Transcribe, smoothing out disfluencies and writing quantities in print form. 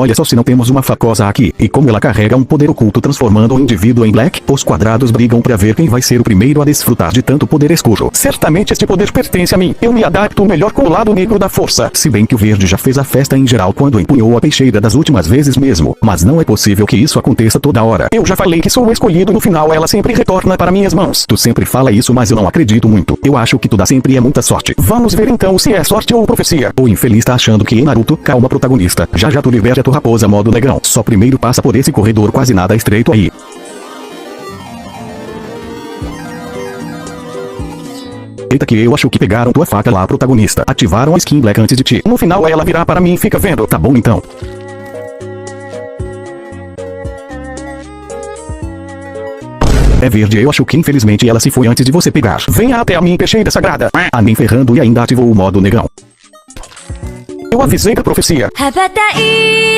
Olha só se não temos uma facosa aqui. E como ela carrega um poder oculto transformando o indivíduo em Black, os quadrados brigam pra ver quem vai ser o primeiro a desfrutar de tanto poder escuro. Certamente este poder pertence a mim. Eu me adapto melhor com o lado negro da força. Se bem que o verde já fez a festa em geral quando empunhou a peixeira das últimas vezes mesmo. Mas não é possível que isso aconteça toda hora. Eu já falei que sou o escolhido, no final ela sempre retorna para minhas mãos. Tu sempre fala isso, mas eu não acredito muito. Eu acho que tu dá sempre é muita sorte. Vamos ver então se é sorte ou profecia. O infeliz tá achando que Naruto, calma protagonista. Já já tu libera tua raposa modo negão. Só primeiro passa por esse corredor quase nada estreito aí. Eita que eu acho que pegaram tua faca lá protagonista. Ativaram a skin Black antes de ti. No final ela virá para mim e fica vendo. Tá bom então. É verde, eu acho que infelizmente ela se foi antes de você pegar. Venha até a minha peixeira sagrada. Ah, nem ferrando e ainda ativou o modo negão. Eu avisei da profecia.羽ばたい